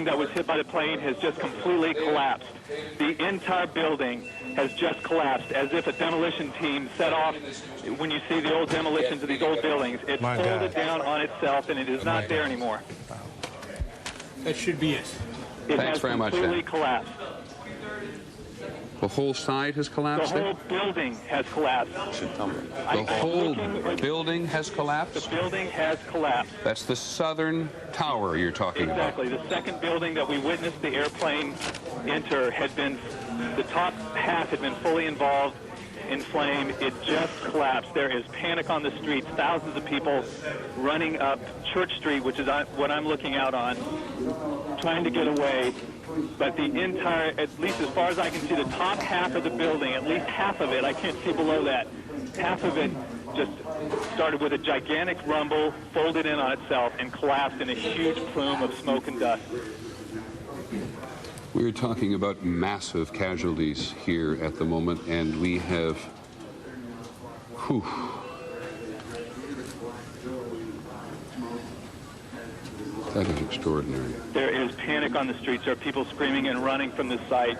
building that was hit by the plane has just completely collapsed. The entire building has just collapsed, as if a demolition team set off. When you see the old demolitions of these old buildings, it folded down on itself, and it is not there anymore. Wow. That should be it. Thanks very much, Dan. It has completely collapsed. The whole side has collapsed? The whole building has collapsed. The whole building has collapsed? The building has collapsed. That's the southern tower you're talking about. Exactly. The second building that we witnessed the airplane enter had been, the top half had been fully involved in flame. It just collapsed. There is panic on the streets. Thousands of people running up Church Street, which is what I'm looking out on, trying to get away. But the entire, at least as far as I can see, the top half of the building, at least half of it, I can't see below that, half of it just started with a gigantic rumble, folded in on itself, and collapsed in a huge plume of smoke and dust. We're talking about massive casualties here at the moment, and we have, whew, that is extraordinary. There is panic on the streets. There are people screaming and running from the site.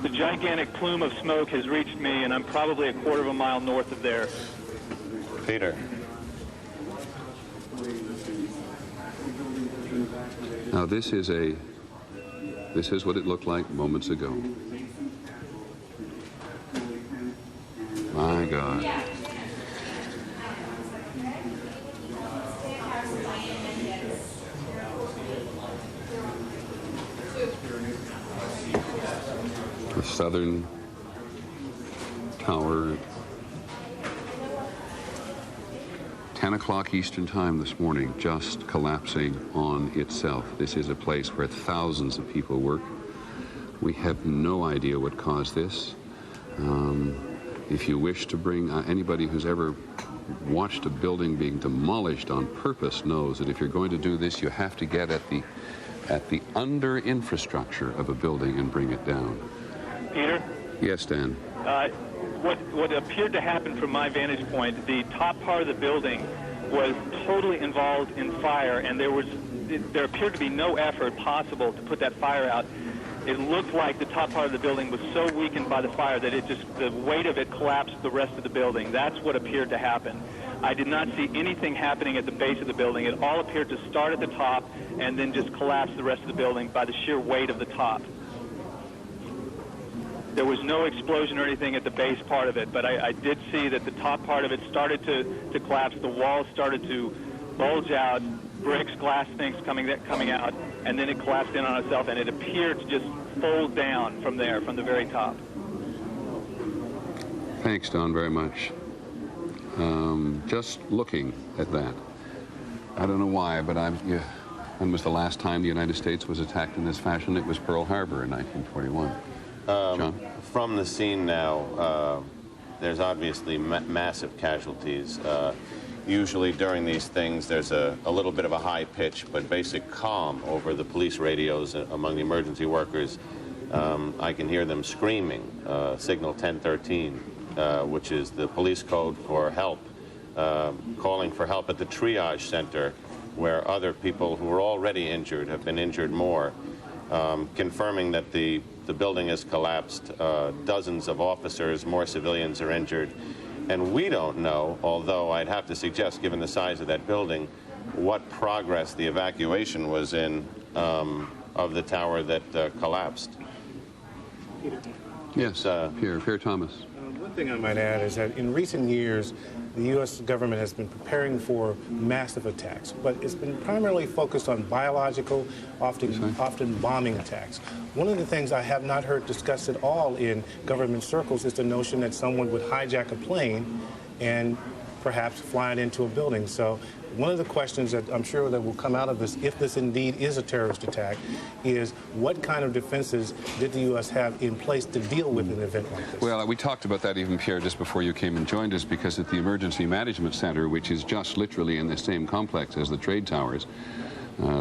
The gigantic plume of smoke has reached me, and I'm probably a quarter of a mile north of there. Peter. Now this is what it looked like moments ago. My God. The southern tower, 10 o'clock Eastern time this morning, just collapsing on itself. This is a place where thousands of people work. We have no idea what caused this. If you wish to bring anybody who's ever watched a building being demolished on purpose knows that if you're going to do this, you have to get at the under infrastructure of a building and bring it down. Peter? Yes, Dan. What appeared to happen from my vantage point, the top part of the building was totally involved in fire, and there appeared to be no effort possible to put that fire out. It looked like the top part of the building was so weakened by the fire that the weight of it collapsed the rest of the building. That's what appeared to happen. I did not see anything happening at the base of the building. It all appeared to start at the top and then just collapse the rest of the building by the sheer weight of the top. There was no explosion or anything at the base part of it, but I did see that the top part of it started to collapse. The walls started to bulge out, bricks, glass things coming out, and then it collapsed in on itself, and it appeared to just fold down from there, from the very top. Thanks, Don, very much. Just looking at that, I don't know why, but when was the last time the United States was attacked in this fashion? It was Pearl Harbor in 1941. John? From the scene now, there's obviously massive casualties. Usually during these things, there's a little bit of a high pitch, but basic calm over the police radios among the emergency workers. I can hear them screaming, signal 1013, which is the police code for help, calling for help at the triage center, where other people who were already injured have been injured more, confirming that the building has collapsed. Dozens of officers, more civilians are injured. And we don't know, although I'd have to suggest, given the size of that building, what progress the evacuation was in of the tower that collapsed. Yes, Pierre Thomas. One thing I might add is that in recent years, the U.S. government has been preparing for massive attacks, but it's been primarily focused on biological, often bombing attacks. One of the things I have not heard discussed at all in government circles is the notion that someone would hijack a plane and perhaps fly it into a building. So one of the questions that I'm sure that will come out of this, if this indeed is a terrorist attack, is what kind of defenses did the U.S. have in place to deal with an event like this? Well, we talked about that even, Pierre, just before you came and joined us, because at the Emergency Management Center, which is just literally in the same complex as the trade towers,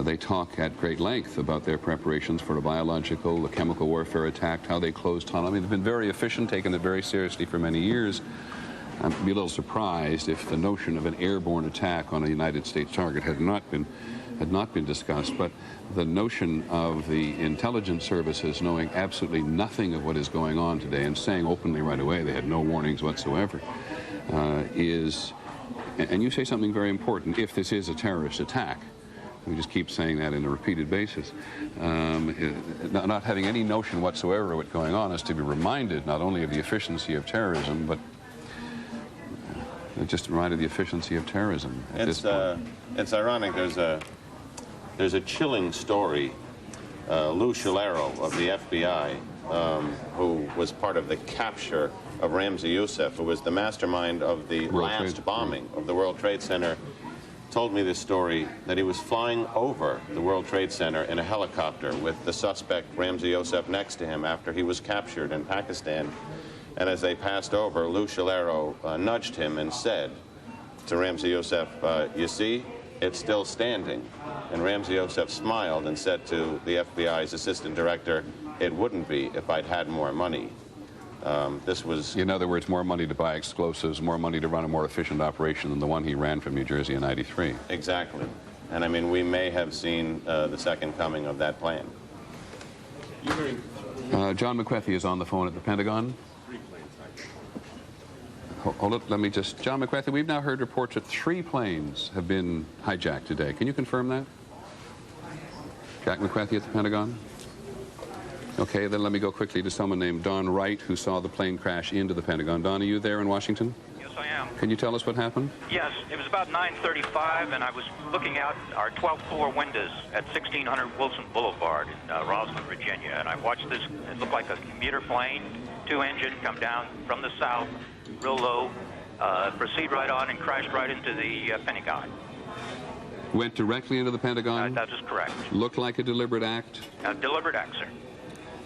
they talk at great length about their preparations for a biological, a chemical warfare attack, how they closed tunnels. I mean, they've been very efficient, taken it very seriously for many years. I'd be a little surprised if the notion of an airborne attack on a United States target had not been had not been discussed, but the notion of the intelligence services knowing absolutely nothing of what is going on today and saying openly right away they had no warnings whatsoever is, and you say something very important, if this is a terrorist attack. We just keep saying that in a repeated basis. Not having any notion whatsoever of what's going on is to be reminded not only of the efficiency of terrorism, but just reminded of the efficiency of terrorism at this point. It's ironic. There's a chilling story. Lou Shalero of the FBI, who was part of the capture of Ramzi Youssef, who was the mastermind of the last bombing of the World Trade Center, told me this story, that he was flying over the World Trade Center in a helicopter with the suspect, Ramzi Youssef, next to him after he was captured in Pakistan. And as they passed over, Lou Shalero nudged him and said to Ramzi Youssef, you see, it's still standing. And Ramzi Youssef smiled and said to the FBI's assistant director, it wouldn't be if I'd had more money. This was... In other words, more money to buy explosives, more money to run a more efficient operation than the one he ran from New Jersey in '93. Exactly. And I mean, we may have seen the second coming of that plan. John McWethy is on the phone at the Pentagon. Hold it, let me just... John McWethy, we've now heard reports that 3 planes have been hijacked today. Can you confirm that? Jack McWethy at the Pentagon? Okay, then let me go quickly to someone named Don Wright, who saw the plane crash into the Pentagon. Don, are you there in Washington? Yes, I am. Can you tell us what happened? Yes, it was about 9:35, and I was looking out our 12th floor windows at 1600 Wilson Boulevard in Rosslyn, Virginia, and I watched this. It looked like a commuter plane, 2-engine, come down from the south, real low, proceed right on, and crashed right into the Pentagon. Went directly into the Pentagon? That is correct. Looked like a deliberate act? A deliberate act, sir.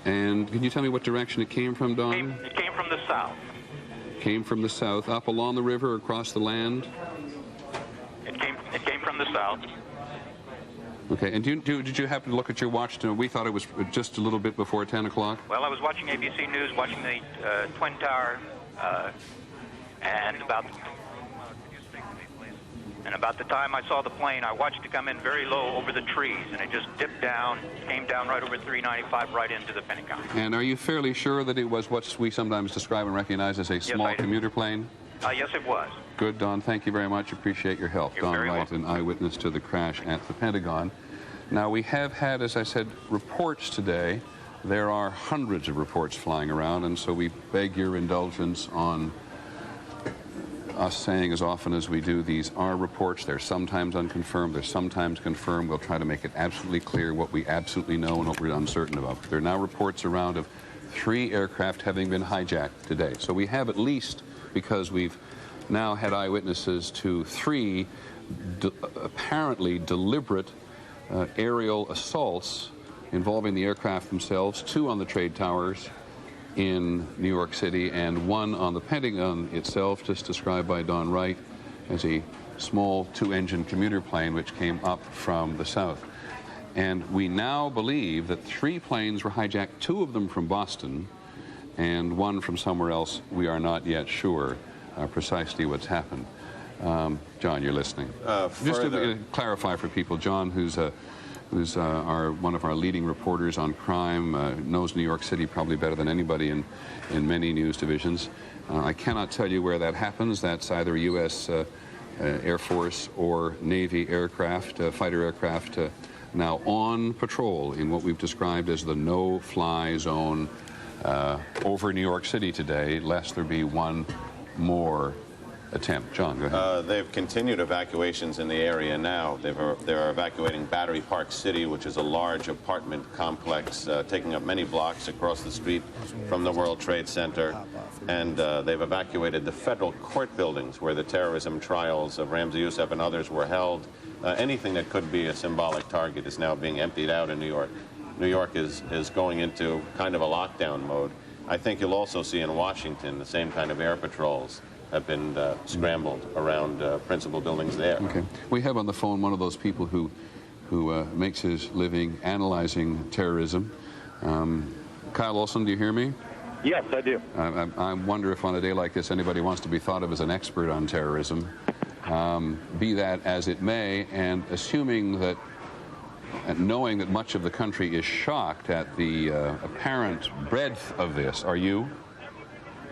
And can you tell me what direction it came from, Don? It came from the south. Came from the south, up along the river, across the land? It came from the south. Okay, and did you happen to look at your watch? We thought it was just a little bit before 10 o'clock. Well, I was watching ABC News, watching the Twin Tower, and about the time I saw the plane, I watched it come in very low over the trees, and it just dipped down, came down right over 395, right into the Pentagon. And are you fairly sure that it was what we sometimes describe and recognize as a small commuter plane? Yes, it was. Good, Don. Thank you very much. Appreciate your help. You're Don very Wright, welcome. an eyewitness to the crash at the Pentagon. Now, we have had, as I said, reports today. There are hundreds of reports flying around, and so we beg your indulgence on us saying as often as we do, these are reports. They're sometimes unconfirmed. They're sometimes confirmed. We'll try to make it absolutely clear what we absolutely know and what we're uncertain about. There are now reports around of 3 aircraft having been hijacked today. So we have at least, because we've now had eyewitnesses to 3 apparently deliberate aerial assaults involving the aircraft themselves, 2 on the trade towers in New York City and 1 on the Pentagon itself, just described by Don Wright as a small 2-engine commuter plane which came up from the south. And we now believe that 3 planes were hijacked, 2 of them from Boston and 1 from somewhere else. We are not yet sure precisely what's happened. John, you're listening. Just to clarify for people, John, who's one of our leading reporters on crime, knows New York City probably better than anybody in many news divisions. I cannot tell you where that happens. That's either U.S. Air Force or Navy aircraft, fighter aircraft, now on patrol in what we've described as the no-fly zone over New York City today, lest there be one more attempt. John, go ahead. They've continued evacuations in the area now. They're evacuating Battery Park City, which is a large apartment complex taking up many blocks across the street from the World Trade Center. And they've evacuated the federal court buildings where the terrorism trials of Ramzi Youssef and others were held. Anything that could be a symbolic target is now being emptied out in New York. New York is going into kind of a lockdown mode. I think you'll also see in Washington the same kind of air patrols have been scrambled around principal buildings there. Okay. We have on the phone one of those people who makes his living analyzing terrorism. Kyle Olson, do you hear me? Yes, I do. I wonder if on a day like this anybody wants to be thought of as an expert on terrorism. Be that as it may, and assuming that knowing that much of the country is shocked at the apparent breadth of this. Are you?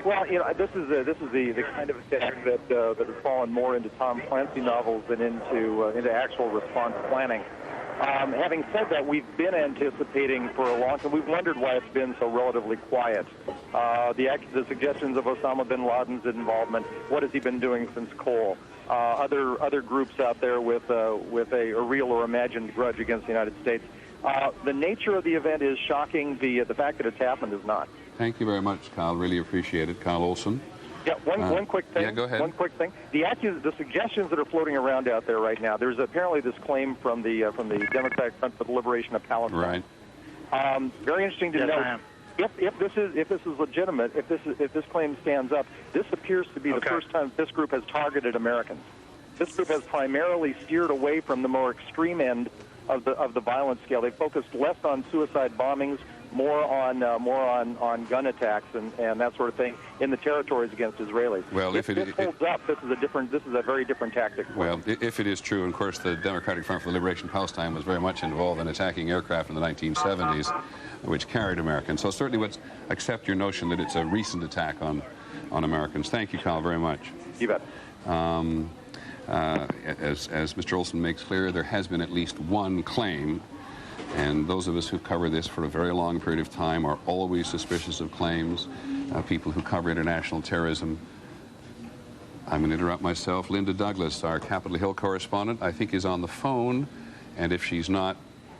Well, this is the kind of attack that has fallen more into Tom Clancy novels than into actual response planning. Having said that, we've been anticipating for a long time. We've wondered why it's been so relatively quiet. The suggestions of Osama bin Laden's involvement. What has he been doing since Cole? Other groups out there with a real or imagined grudge against the United States. The nature of the event is shocking. The fact that it's happened is not. Thank you very much, Kyle. Really appreciate it. Kyle Olson. Yeah, one quick thing. Yeah, go ahead. One quick thing. The suggestions that are floating around out there right now. There's apparently this claim from the Democratic Front for the Liberation of Palestine. Right. Very interesting to note. If this is legitimate, if this claim stands up, this appears to be the first time this group has targeted Americans. This group has primarily steered away from the more extreme end of the violence scale. They focused less on suicide bombings, more on gun attacks and that sort of thing in the territories against Israelis. Well, if this holds up, this is a very different tactic. Well, if it is true, and of course the Democratic Front for the Liberation of Palestine was very much involved in attacking aircraft in the 1970s, which carried Americans. So certainly would accept your notion that it's a recent attack on Americans. Thank you, Kyle, very much. You bet. As Mr. Olson makes clear, there has been at least one claim. And those of us who cover this for a very long period of time are always suspicious of claims. People who cover international terrorism. I'm going to interrupt myself. Linda Douglas, our Capitol Hill correspondent, I think is on the phone. And if she's not,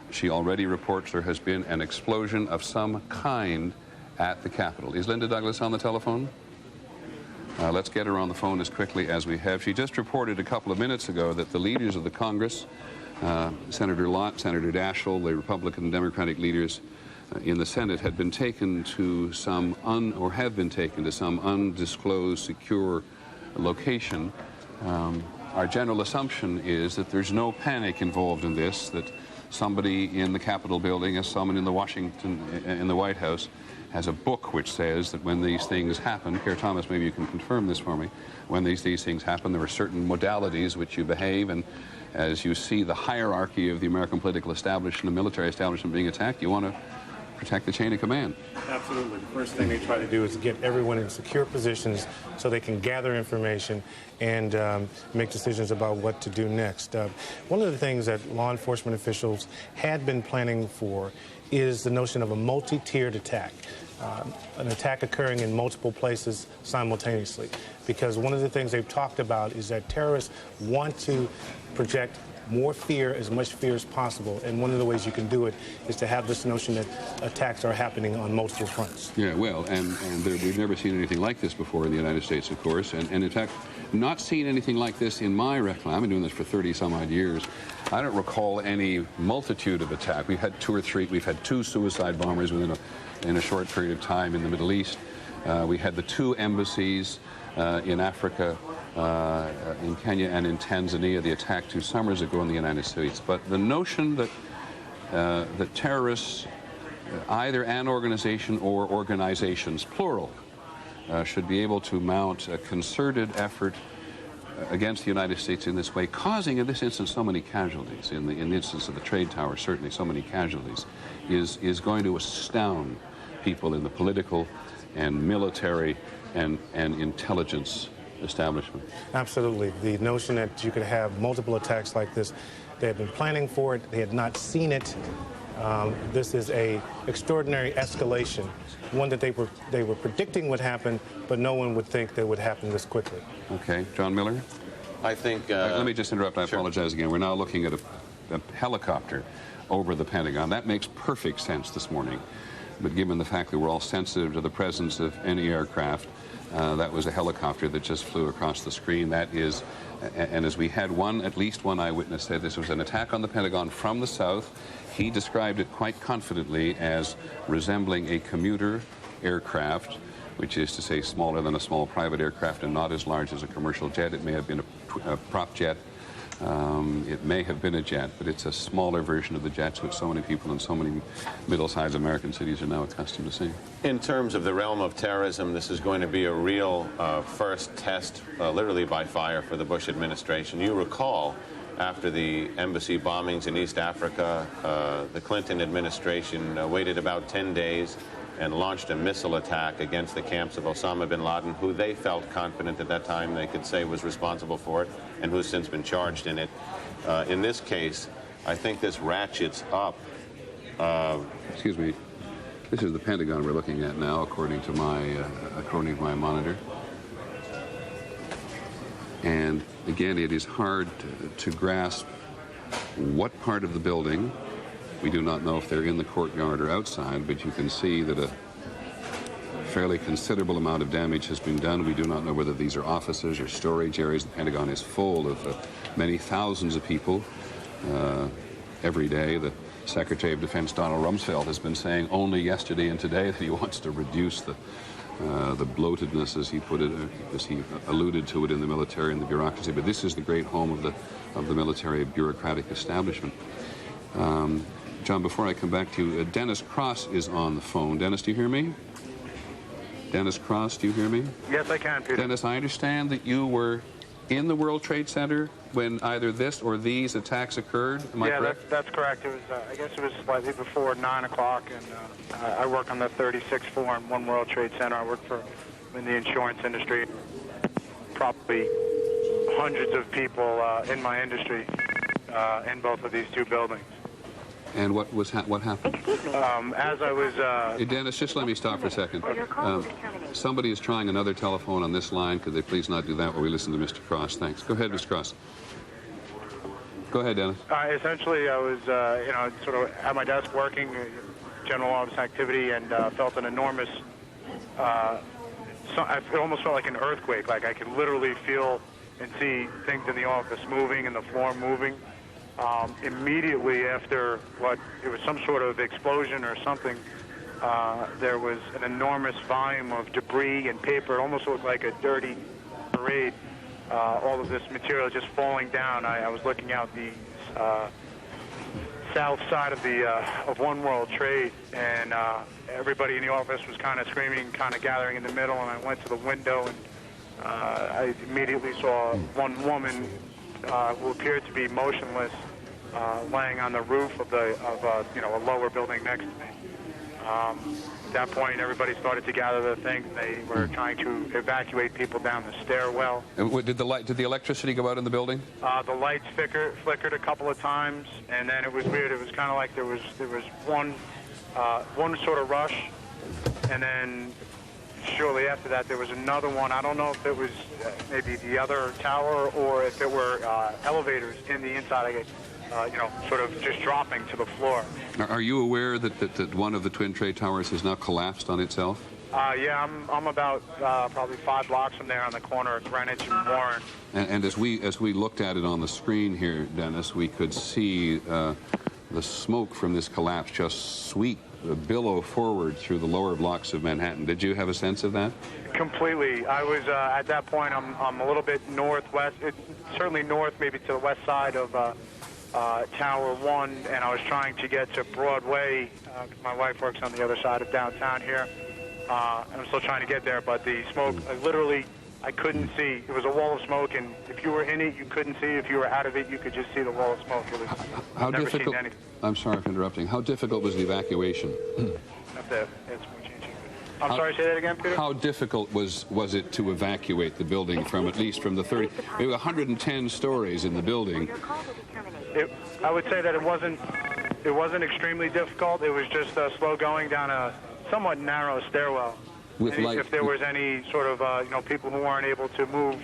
she already reports there has been an explosion of some kind at the Capitol. Is Linda Douglas on the telephone? Let's get her on the phone as quickly as we have. She just reported a couple of minutes ago that the leaders of the Congress, Senator Lott, Senator Daschle, the Republican and Democratic leaders in the Senate had been taken to some undisclosed secure location. Our general assumption is that there's no panic involved in this, that somebody in the Capitol building, as someone in the White House, has a book which says that when these things happen, Kerr Thomas, maybe you can confirm this for me, when these things happen, there are certain modalities which you behave, and as you see the hierarchy of the American political establishment, the military establishment being attacked, you want to protect the chain of command. Absolutely. The first thing they try to do is get everyone in secure positions so they can gather information and make decisions about what to do next. One of the things that law enforcement officials had been planning for is the notion of a multi-tiered attack. An attack occurring in multiple places simultaneously. Because one of the things they've talked about is that terrorists want to project more fear, as much fear as possible. And one of the ways you can do it is to have this notion that attacks are happening on multiple fronts. Yeah, well, and we've never seen anything like this before in the United States, of course. And in fact, not seen anything like this in my recollection. I've been doing this for 30-some-odd years. I don't recall any multitude of attacks. We've had two or three. We've had two suicide bombers in a short period of time in the Middle East. We had the two embassies in Africa, in Kenya and in Tanzania, the attack 2 summers ago in the United States. But the notion that that terrorists, either an organization or organizations, plural, should be able to mount a concerted effort against the United States in this way, causing in this instance so many casualties, in the instance of the trade tower certainly so many casualties, is going to astound people in the political and military and intelligence establishment. Absolutely. The notion that you could have multiple attacks like this, they had been planning for it, they had not seen it. This is an extraordinary escalation, one that they were predicting would happen, but no one would think that would happen this quickly. Okay. John Miller? I think... let me just interrupt. I sure. apologize again. We're now looking at a helicopter over the Pentagon. That makes perfect sense this morning. But given the fact that we're all sensitive to the presence of any aircraft, that was a helicopter that just flew across the screen. That is, and as we had at least one eyewitness said this was an attack on the Pentagon from the south. He described it quite confidently as resembling a commuter aircraft, which is to say smaller than a small private aircraft and not as large as a commercial jet. It may have been a prop jet. It may have been a jet, but it's a smaller version of the jets which so many people in so many middle-sized American cities are now accustomed to seeing. In terms of the realm of terrorism, this is going to be a real first test, literally by fire, for the Bush administration. You recall after the embassy bombings in East Africa, the Clinton administration waited about 10 days and launched a missile attack against the camps of Osama bin Laden, who they felt confident at that time they could say was responsible for it, and who's since been charged in it. In this case, I think this ratchets up. Excuse me. This is the Pentagon we're looking at now, according to my monitor. And again, it is hard to grasp what part of the building. We do not know if they're in the courtyard or outside, but you can see that a fairly considerable amount of damage has been done. We do not know whether these are offices or storage areas. The Pentagon is full of many thousands of people every day. The Secretary of Defense, Donald Rumsfeld, has been saying only yesterday and today that he wants to reduce the bloatedness, as he put it, as he alluded to it, in the military and the bureaucracy. But this is the great home of the military bureaucratic establishment. John, before I come back to you, Dennis Cross is on the phone. Dennis, do you hear me? Dennis Cross, do you hear me? Yes, I can, Peter. Dennis, I understand that you were in the World Trade Center when either this or these attacks occurred. Am I correct? That's correct. It was, I guess it was slightly before 9 o'clock, and I work on the 36th floor on One World Trade Center. I work in the insurance industry. Probably hundreds of people in my industry in both of these two buildings. And what happened? As I was... Hey, Dennis, just let me stop for a second. Somebody is trying another telephone on this line. Could they please not do that while we listen to Mr. Cross? Thanks. Go ahead, Mr. Cross. Go ahead, Dennis. Essentially, I was, sort of at my desk working, general office activity, and felt an enormous... it almost felt like an earthquake. Like I could literally feel and see things in the office moving and the floor moving. Immediately after it was some sort of explosion or something, there was an enormous volume of debris and paper. It almost looked like a dirty parade. All of this material just falling down. I was looking out the south side of One World Trade, and everybody in the office was kind of screaming, kind of gathering in the middle, and I went to the window, and I immediately saw one woman who appeared to be motionless, laying on the roof of a lower building next to me. At that point, everybody started to gather their things. They were trying to evacuate people down the stairwell. Did the electricity go out in the building? The lights flickered a couple of times, and then it was weird. It was kind of like there was one sort of rush, and then shortly after that, there was another one. I don't know if it was maybe the other tower or if it were elevators in the inside, sort of just dropping to the floor. Are you aware that one of the Twin Trade Towers has now collapsed on itself? Yeah, I'm about probably 5 blocks from there on the corner of Greenwich and Warren. And as we looked at it on the screen here, Dennis, we could see the smoke from this collapse just sweep, billow forward through the lower blocks of Manhattan. Did you have a sense of that? Completely. I was at that point. I'm a little bit northwest, certainly north, maybe to the west side of Tower 1, and I was trying to get to Broadway. My wife works on the other side of downtown here, and I'm still trying to get there. But the smoke, I couldn't see. It was a wall of smoke, and if you were in it, you couldn't see. If you were out of it, you could just see the wall of smoke. It was how never difficult? Seen anything. I'm sorry for interrupting. How difficult was the evacuation? I'm sorry, say that again, Peter? How difficult was it to evacuate the building from at least from the 30? There were 110 stories in the building. I would say that it wasn't extremely difficult. It was just slow going down a somewhat narrow stairwell. If there was any sort of people who weren't able to move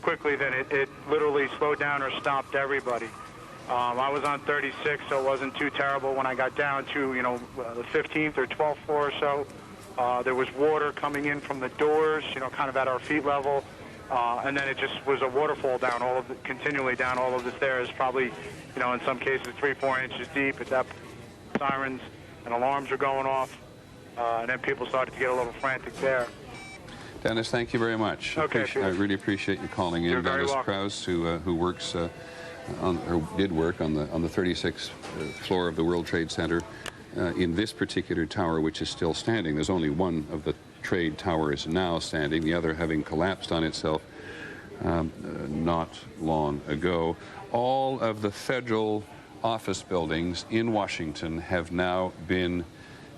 quickly, then it literally slowed down or stopped everybody. I was on 36, so it wasn't too terrible. When I got down to the 15th or 12th floor or so, there was water coming in from the doors, kind of at our feet level, and then it just was a waterfall down continually down all of the stairs, probably, in some cases 3-4 inches deep. At that, sirens and alarms were going off, and then people started to get a little frantic there. Dennis, thank you very much. Okay, I really appreciate you calling in. You're very Dennis welcome. Krause, who works did work on the 36th floor of the World Trade Center. In this particular tower, which is still standing. There's only one of the trade towers now standing, the other having collapsed on itself. not long ago. All of the federal office buildings in Washington have now been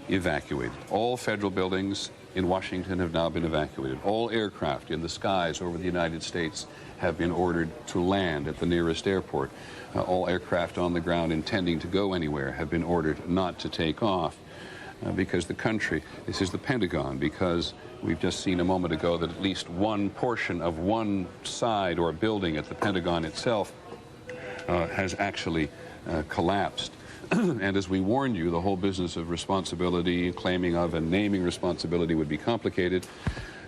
evacuated. All federal buildings in Washington have now been evacuated. All aircraft in the skies over the United States have been ordered to land at the nearest airport. All aircraft on the ground intending to go anywhere have been ordered not to take off because the country, this is the Pentagon, because we've just seen a moment ago that at least one portion of one side or building at the Pentagon itself has actually collapsed. And as we warned you, the whole business of responsibility, claiming of and naming responsibility would be complicated.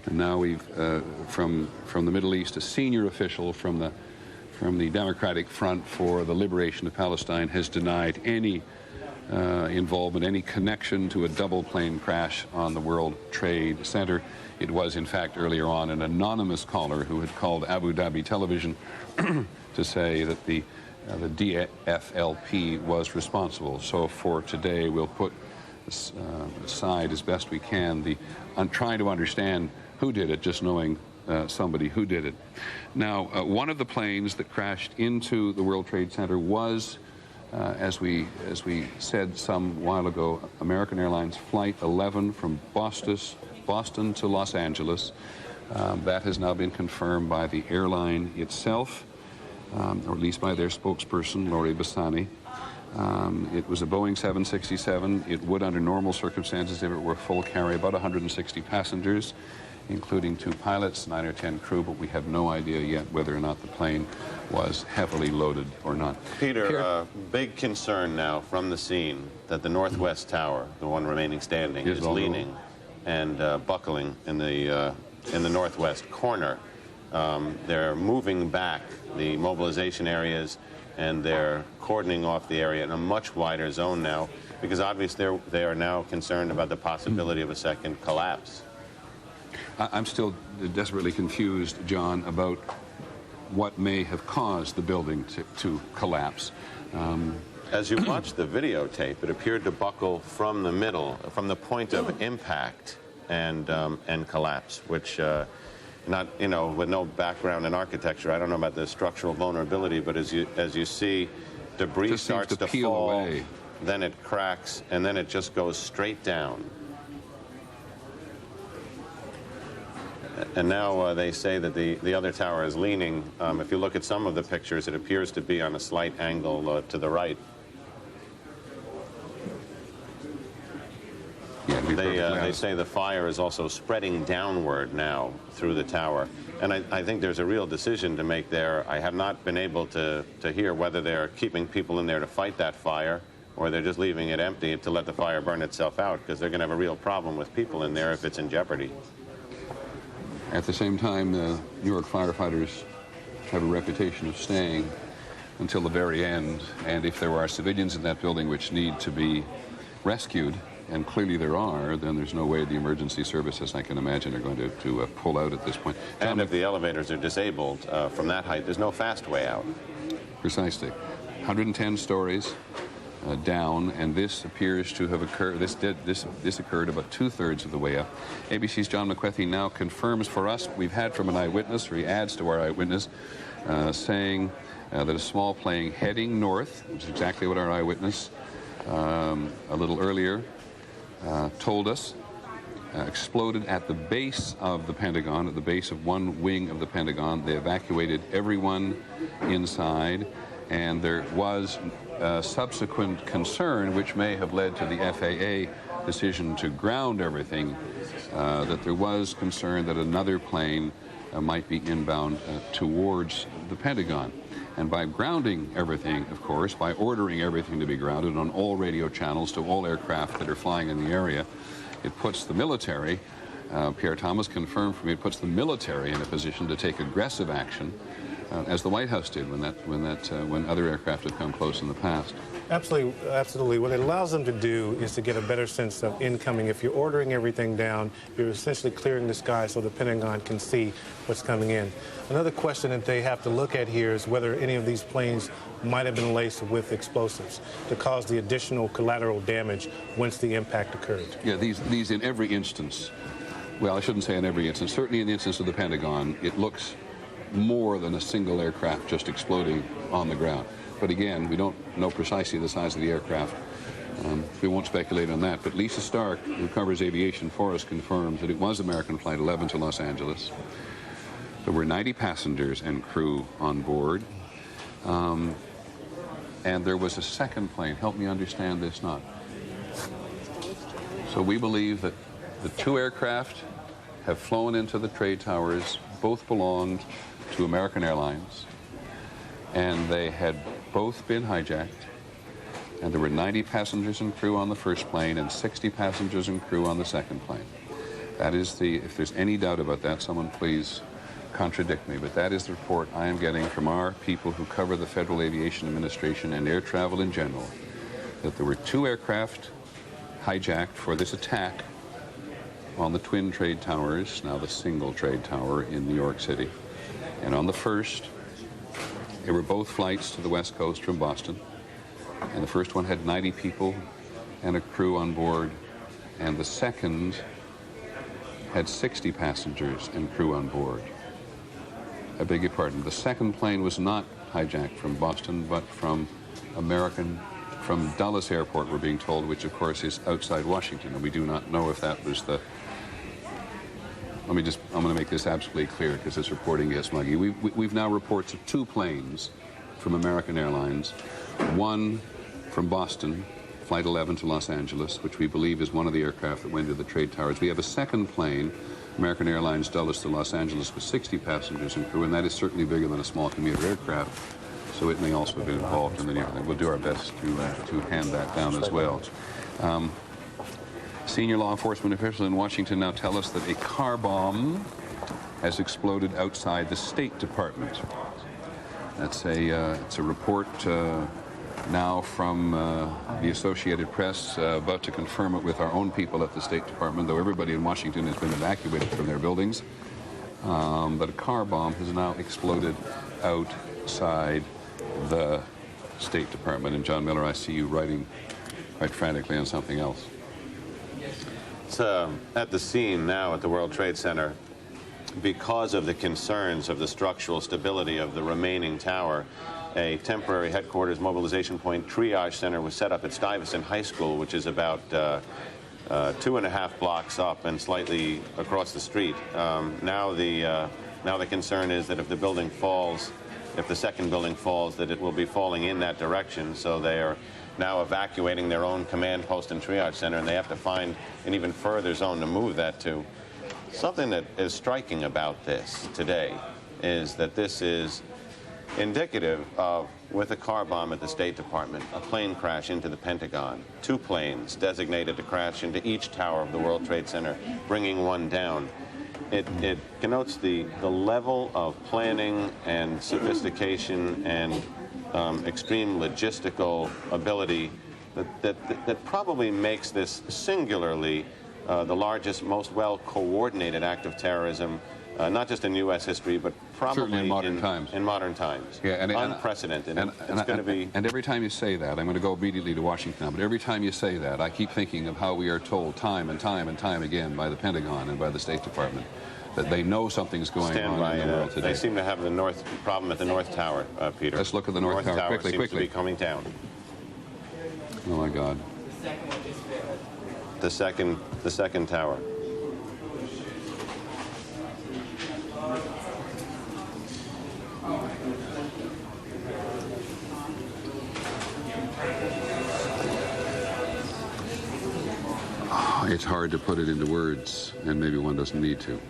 And now we've, from the Middle East, a senior official from the Democratic Front for the Liberation of Palestine has denied any involvement, any connection to a double plane crash on the World Trade Center. It was, in fact, earlier on an anonymous caller who had called Abu Dhabi television to say that the DFLP was responsible. So for today, we'll put aside as best we can on trying to understand who did it, just knowing somebody who did it. Now, one of the planes that crashed into the World Trade Center was, as we said some while ago, American Airlines Flight 11 from Boston to Los Angeles. That has now been confirmed by the airline itself, or at least by their spokesperson, Lori Bassani. It was a Boeing 767. It would, under normal circumstances, if it were full, carry about 160 passengers, including 2 pilots, 9 or 10 crew, but we have no idea yet whether or not the plane was heavily loaded or not. Peter, big concern now from the scene that the Northwest Tower, the one remaining standing, is leaning and buckling in the northwest corner. They're moving back the mobilization areas, and they're cordoning off the area in a much wider zone now, because obviously they are now concerned about the possibility of a second collapse. I'm still desperately confused, John, about what may have caused the building to collapse. As you watch the videotape, it appeared to buckle from the middle, from the point of impact and collapse, which, with no background in architecture, I don't know about the structural vulnerability, but as you see, debris starts to fall away. Then it cracks, and then it just goes straight down. And now they say that the other tower is leaning. If you look at some of the pictures, it appears to be on a slight angle to the right. They say the fire is also spreading downward now through the tower. And I think there's a real decision to make there. I have not been able to hear whether they're keeping people in there to fight that fire, or they're just leaving it empty to let the fire burn itself out, because they're going to have a real problem with people in there if it's in jeopardy. At the same time, New York firefighters have a reputation of staying until the very end, and if there are civilians in that building which need to be rescued, and clearly there are, then there's no way the emergency services, I can imagine, are going to pull out at this point. And if the elevators are disabled from that height, there's no fast way out. Precisely. 110 stories down, and this appears to have occurred. This occurred about 2/3 of the way up. ABC's John McWethy now confirms for us. We've had from an eyewitness, or he adds to our eyewitness, saying that a small plane heading north, which is exactly what our eyewitness a little earlier told us, exploded at the base of the Pentagon, at the base of one wing of the Pentagon. They evacuated everyone inside, and there was subsequent concern, which may have led to the FAA decision to ground everything, that there was concern that another plane might be inbound towards the Pentagon. And by grounding everything, of course, by ordering everything to be grounded on all radio channels to all aircraft that are flying in the area, it puts the military, Pierre Thomas confirmed for me, it puts the military in a position to take aggressive action, as the White House did when other aircraft had come close in the past. Absolutely. What it allows them to do is to get a better sense of incoming. If you're ordering everything down, you're essentially clearing the sky so the Pentagon can see what's coming in. Another question that they have to look at here is whether any of these planes might have been laced with explosives to cause the additional collateral damage once the impact occurred. Yeah, these in every instance, well, I shouldn't say in every instance, certainly in the instance of the Pentagon, it looks more than a single aircraft just exploding on the ground. But again, we don't know precisely the size of the aircraft. We won't speculate on that. But Lisa Stark, who covers aviation for us, confirms that it was American Flight 11 to Los Angeles. There were 90 passengers and crew on board. And there was a second plane. Help me understand this now. So we believe that the two aircraft have flown into the trade towers. Both belonged to American Airlines. And they had both been hijacked. And there were 90 passengers and crew on the first plane and 60 passengers and crew on the second plane. That is the, if there's any doubt about that, someone please contradict me, but that is the report I am getting from our people who cover the Federal Aviation Administration and air travel in general, that there were two aircraft hijacked for this attack on the twin trade towers, now the single trade tower in New York City. And on the first, there were both flights to the West Coast from Boston, and the first one had 90 people and a crew on board, and the second had 60 passengers and crew on board. I beg your pardon. The second plane was not hijacked from Boston, but from Dulles Airport, we're being told, which of course is outside Washington, and we do not know if that was the... I'm going to make this absolutely clear because this reporting gets muggy. We've now reports of two planes from American Airlines, one from Boston, Flight 11 to Los Angeles, which we believe is one of the aircraft that went into the trade towers. We have a second plane, American Airlines Dulles to Los Angeles, with 60 passengers and crew, and that is certainly bigger than a small commuter aircraft, so it may also have been involved in the near thing. We'll do our best to hand that down as well. Senior law enforcement officials in Washington now tell us that a car bomb has exploded outside the State Department. That's it's a report now from the Associated Press, about to confirm it with our own people at the State Department, though everybody in Washington has been evacuated from their buildings. But a car bomb has now exploded outside the State Department. And John Miller, I see you writing quite frantically on something else. It's at the scene now at the World Trade Center. Because of the concerns of the structural stability of the remaining tower, a temporary headquarters mobilization point triage center was set up at Stuyvesant High School, which is about 2.5 blocks up and slightly across the street. Now the concern is that if the building falls, if the second building falls, that it will be falling in that direction. So they are now evacuating their own command post and triage center, and they have to find an even further zone to move that to. Something that is striking about this today is that this is indicative of, with a car bomb at the State Department, a plane crash into the Pentagon, two planes designated to crash into each tower of the World Trade Center, bringing one down. It connotes the level of planning and sophistication and extreme logistical ability that probably makes this singularly the largest, most well-coordinated act of terrorism, not just in U.S. history, but probably in modern times. In modern times. Yeah, unprecedented. And it's going to be... And every time you say that, I'm going to go immediately to Washington now, but every time you say that, I keep thinking of how we are told time and time and time again by the Pentagon and by the State Department that they know something's going on in the world today. They seem to have the problem at the North Tower, Peter. Let's look at the North Tower quickly. Seems to be coming down. Oh my God. The second tower. It's hard to put it into words, and maybe one doesn't need to.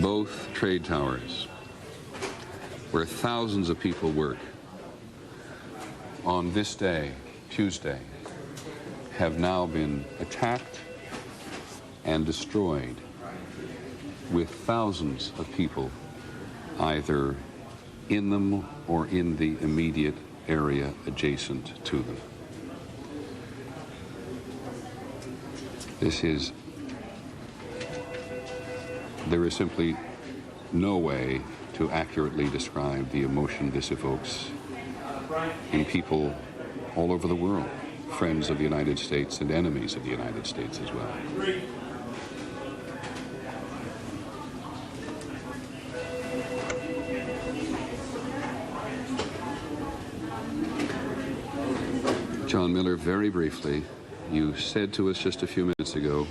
Both trade towers, where thousands of people work, on this day, Tuesday, have now been attacked and destroyed, with thousands of people either in them or in the immediate area adjacent to them. There is simply no way to accurately describe the emotion this evokes in people all over the world, friends of the United States and enemies of the United States as well. John Miller, very briefly, you said to us just a few minutes ago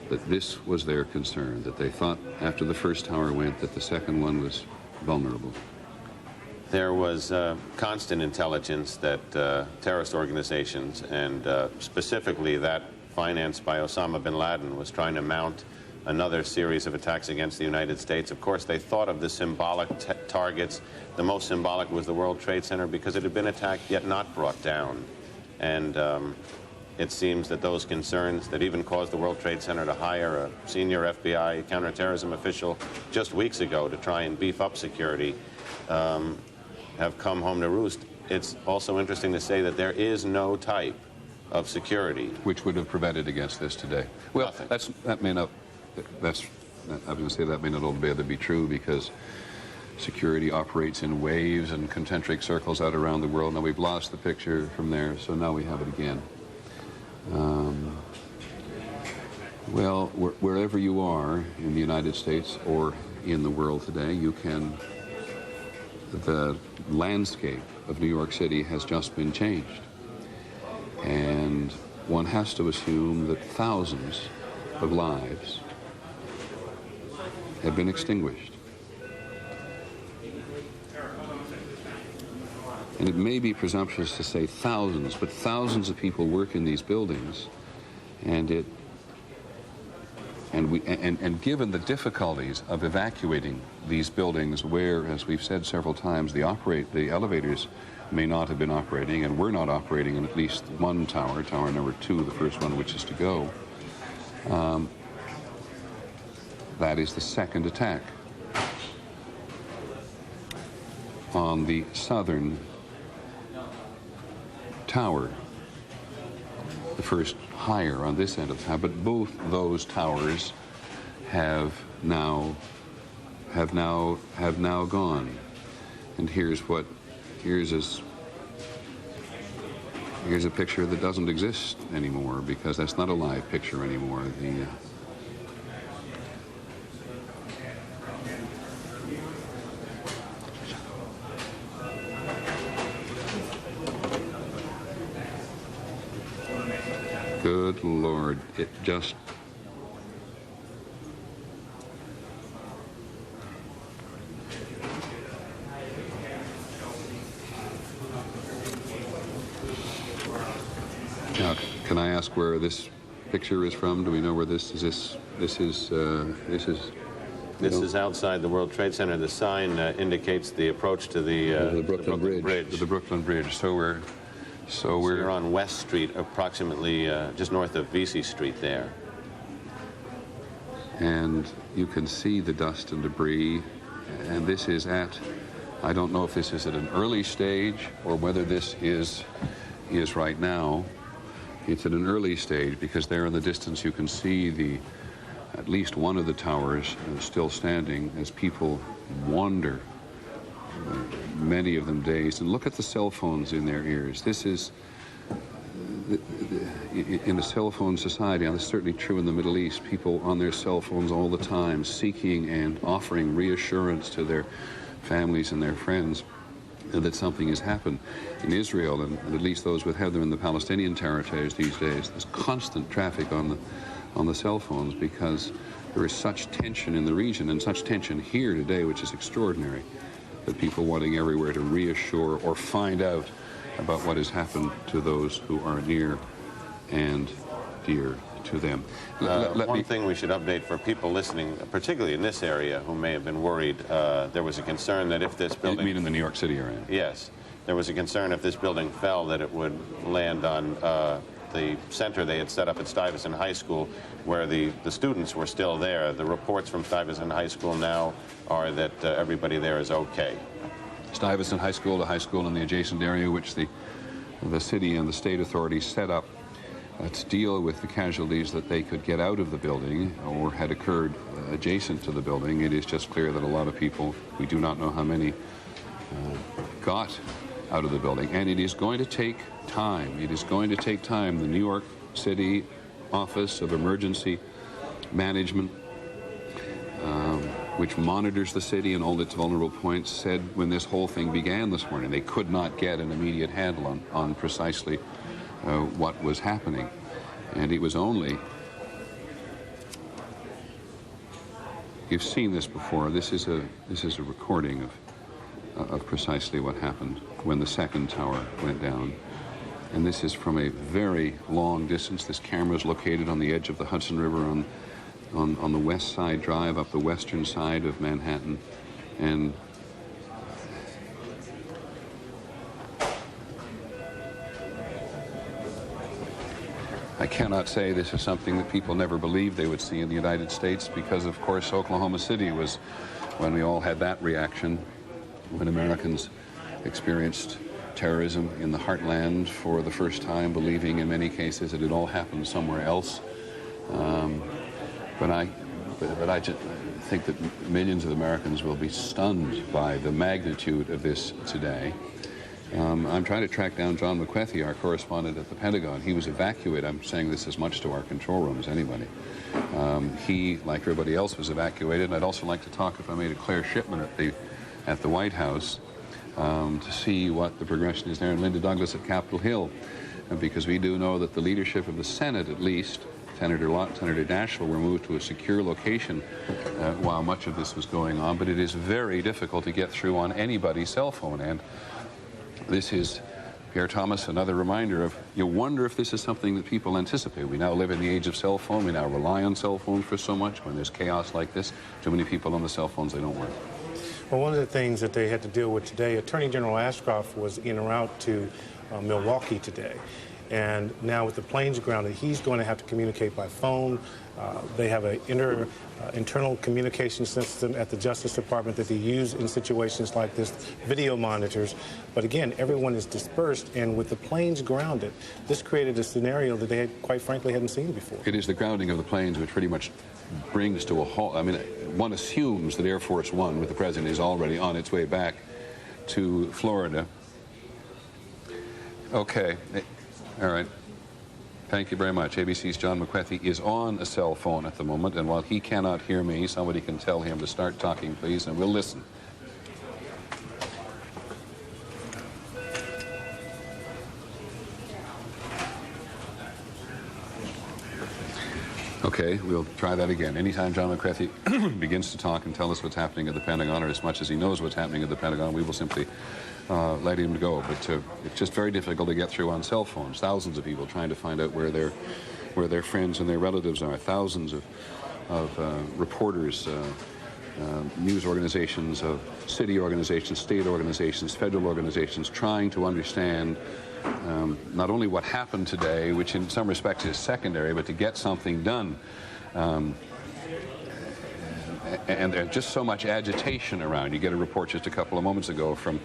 that this was their concern, that they thought after the first tower went that the second one was vulnerable. There was constant intelligence that terrorist organizations, and specifically that financed by Osama bin Laden, was trying to mount another series of attacks against the United States. Of course, they thought of the symbolic targets. The most symbolic was the World Trade Center because it had been attacked yet not brought down. And it seems that those concerns that even caused the World Trade Center to hire a senior FBI counterterrorism official just weeks ago to try and beef up security have come home to roost. It's also interesting to say that there is no type of security which would have prevented against this today. Well, that may not. I'm going to say that may not altogether be true, because security operates in waves and concentric circles out around the world. Now we've lost the picture from there, so now we have it again. Well, wherever you are in the United States or in the world today, you can. The landscape of New York City has just been changed. And one has to assume that thousands of lives have been extinguished. And it may be presumptuous to say thousands, but thousands of people work in these buildings, and given the difficulties of evacuating these buildings where, as we've said several times, the elevators may not have been operating and were not operating in at least one tower, tower number 2, the first one which is to go, that is the second attack on the southern tower. The first higher on this end of the tower, but both those towers have now gone. And here's a picture that doesn't exist anymore, because that's not a live picture anymore. Good Lord, it just... Now, can I ask where this picture is from? Do we know where this is? This is outside the World Trade Center. The sign indicates the approach to the Brooklyn Bridge. To the Brooklyn Bridge. So we're on West Street, approximately just north of Vesey Street there. And you can see the dust and debris. And this is I don't know if this is at an early stage or whether this is right now. It's at an early stage, because there in the distance you can see at least one of the towers still standing as people wander, many of them dazed. And look at the cell phones in their ears. This is, in a cell phone society, and this is certainly true in the Middle East, people on their cell phones all the time, seeking and offering reassurance to their families and their friends that something has happened. In Israel, and at least those who have them in the Palestinian territories these days, there's constant traffic on the cell phones, because there is such tension in the region, and such tension here today, which is extraordinary, that people wanting everywhere to reassure or find out about what has happened to those who are near and dear to them. One thing we should update for people listening, particularly in this area, who may have been worried, there was a concern that if this building... You mean in the New York City area? Yes. There was a concern if this building fell that it would land on the center they had set up at Stuyvesant High School, where the students were still there. The reports from Stuyvesant High School now are that everybody there is okay. Stuyvesant High School, the high school in the adjacent area, which the city and the state authorities set up to deal with the casualties that they could get out of the building or had occurred adjacent to the building. It is just clear that a lot of people, we do not know how many, got out of the building. And it is going to take time. It is going to take time. The New York City Office of Emergency Management which monitors the city and all its vulnerable points, said when this whole thing began this morning, they could not get an immediate handle on precisely what was happening. And it was only, you've seen this before, this is a recording of precisely what happened when the second tower went down. And this is from a very long distance. This camera is located on the edge of the Hudson River on the West Side Drive up the western side of Manhattan. And I cannot say this is something that people never believed they would see in the United States, because of course Oklahoma City was when we all had that reaction, when Americans experienced terrorism in the heartland for the first time, believing in many cases that it all happened somewhere else. But I just think that millions of Americans will be stunned by the magnitude of this today. I'm trying to track down John McWethy, our correspondent at the Pentagon. He was evacuated. I'm saying this as much to our control room as anybody. He, like everybody else, was evacuated. And I'd also like to talk, if I may, to Claire Shipman at the White House to see what the progression is there, and Linda Douglas at Capitol Hill, because we do know that the leadership of the Senate, at least, Senator Lott, Senator Daschle, were moved to a secure location while much of this was going on, but it is very difficult to get through on anybody's cell phone. And this is, Pierre Thomas, another reminder of, you wonder if this is something that people anticipate. We now live in the age of cell phone. We now rely on cell phones for so much. When there's chaos like this, too many people on the cell phones, they don't work. Well, one of the things that they had to deal with today, Attorney General Ashcroft was en route to Milwaukee today. And now with the planes grounded, he's going to have to communicate by phone. They have an internal communication system at the Justice Department that they use in situations like this, video monitors. But again, everyone is dispersed, and with the planes grounded, this created a scenario that they had, quite frankly, hadn't seen before. It is the grounding of the planes which pretty much brings to a halt. I mean, one assumes that Air Force One with the president is already on its way back to Florida. Okay. All right. Thank you very much. ABC's John McWethy is on a cell phone at the moment, and while he cannot hear me, somebody can tell him to start talking, please, and we'll listen. Okay, we'll try that again. Anytime John McWethy begins to talk and tell us what's happening at the Pentagon, or as much as he knows what's happening at the Pentagon, we will simply let him go. But it's just very difficult to get through on cell phones. Thousands of people trying to find out where their friends and their relatives are. Thousands of reporters, news organizations, city organizations, state organizations, federal organizations, trying to understand not only what happened today, which in some respects is secondary, but to get something done. And there's just so much agitation around. You get a report just a couple of moments ago from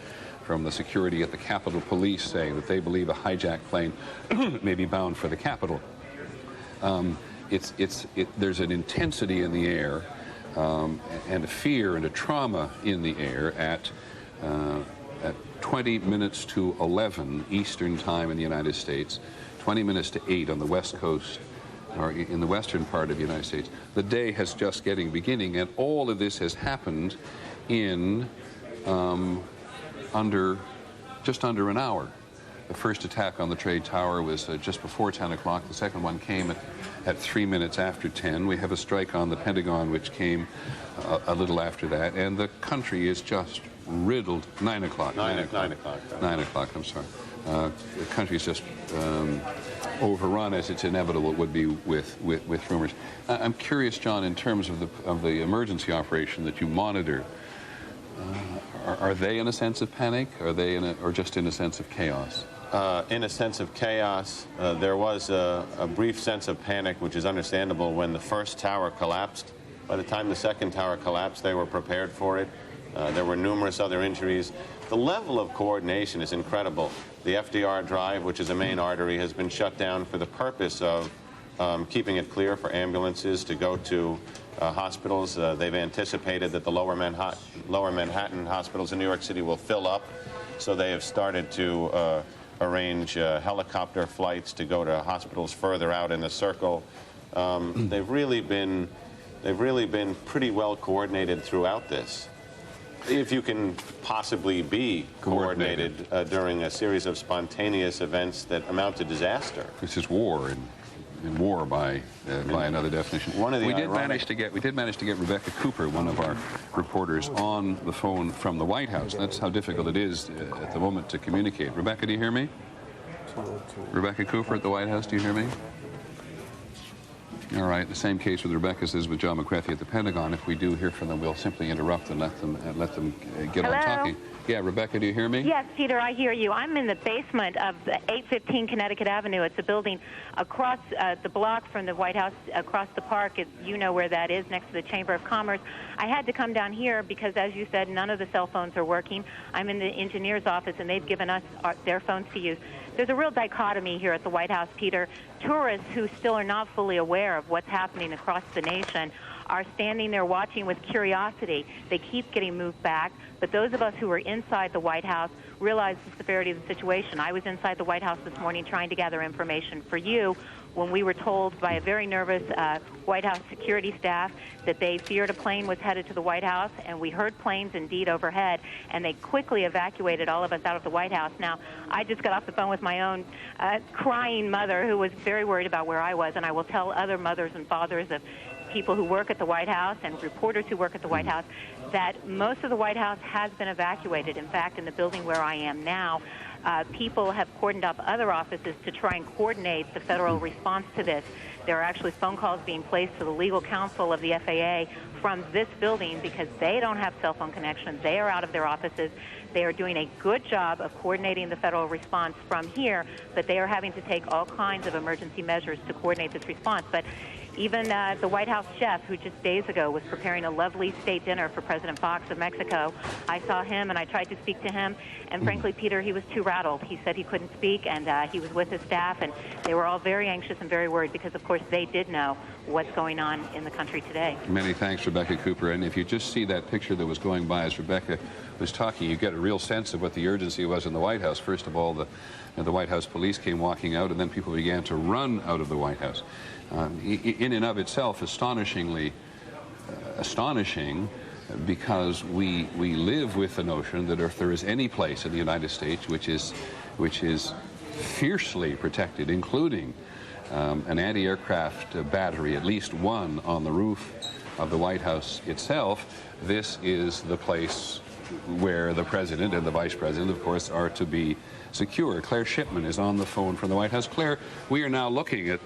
the security at the Capitol Police saying that they believe a hijacked plane may be bound for the Capitol. There's an intensity in the air and a fear and a trauma in the air at 20 minutes to 11 Eastern Time in the United States, 20 minutes to 8 on the West Coast, or in the western part of the United States. The day has just beginning, and all of this has happened in just under an hour. The first attack on the Trade Tower was just before 10 o'clock. The second one came at 3 minutes after 10. We have a strike on the Pentagon, which came a little after that, and the country is just riddled. 9 o'clock. 9 o'clock. 9 o'clock, I'm sorry. The country is just overrun, as it's inevitable it would be with rumors. I'm curious, John, in terms of the emergency operation that you monitor, are they in a sense of panic? Are they or just in a sense of chaos? In a sense of chaos. There was a brief sense of panic, which is understandable when the first tower collapsed. By the time the second tower collapsed, they were prepared for it. There were numerous other injuries. The level of coordination is incredible. The FDR Drive, which is a main artery, has been shut down for the purpose of keeping it clear for ambulances to go to hospitals. They've anticipated that the lower Manhattan hospitals in New York City will fill up, so they have started to arrange helicopter flights to go to hospitals further out in the circle. They've really been they've really been pretty well coordinated throughout this. If you can possibly be coordinated during a series of spontaneous events that amount to disaster. This is war, and war by another definition. We did manage to get Rebecca Cooper, one of our reporters, on the phone from the White House. That's how difficult it is at the moment to communicate. Rebecca, do you hear me? Rebecca Cooper at the White House, do you hear me? All right, the same case with Rebecca's is with John McCarthy at the Pentagon. If we do hear from them, we'll simply interrupt and let them get on talking. Yeah, Rebecca, do you hear me? Yes, Peter, I hear you. I'm in the basement of 815 Connecticut Avenue. It's a building across the block from the White House, across the park. You know where that is, next to the Chamber of Commerce. I had to come down here because, as you said, none of the cell phones are working. I'm in the engineer's office, and they've given us their phones to use. There's a real dichotomy here at the White House, Peter. Tourists who still are not fully aware of what's happening across the nation are standing there watching with curiosity. They keep getting moved back, but those of us who are inside the White House realize the severity of the situation. I was inside the White House this morning trying to gather information for you when we were told by a very nervous White House security staff that they feared a plane was headed to the White House, and we heard planes indeed overhead, and they quickly evacuated all of us out of the White House. Now, I just got off the phone with my own crying mother who was very worried about where I was, and I will tell other mothers and fathers of people who work at the White House and reporters who work at the White House that most of the White House has been evacuated. In fact, in the building where I am now, people have cordoned up other offices to try and coordinate the federal response to this. There are actually phone calls being placed to the legal counsel of the FAA from this building because they don't have cell phone connections. They are out of their offices. They are doing a good job of coordinating the federal response from here, but they are having to take all kinds of emergency measures to coordinate this response. But even the White House chef, who just days ago was preparing a lovely state dinner for President Fox of Mexico, I saw him and I tried to speak to him, and frankly, Peter, he was too rattled. He said he couldn't speak, and he was with his staff, and they were all very anxious and very worried because, of course, they did know what's going on in the country today. Many thanks, Rebecca Cooper. And if you just see that picture that was going by as Rebecca was talking, you get a real sense of what the urgency was in the White House. First of all, the White House police came walking out, and then people began to run out of the White House. In and of itself, astonishing, because we live with the notion that if there is any place in the United States which is fiercely protected, including an anti-aircraft battery, at least one on the roof of the White House itself, this is the place where the president and the vice president, of course, are to be secure. Claire Shipman is on the phone from the White House. Claire, we are now looking at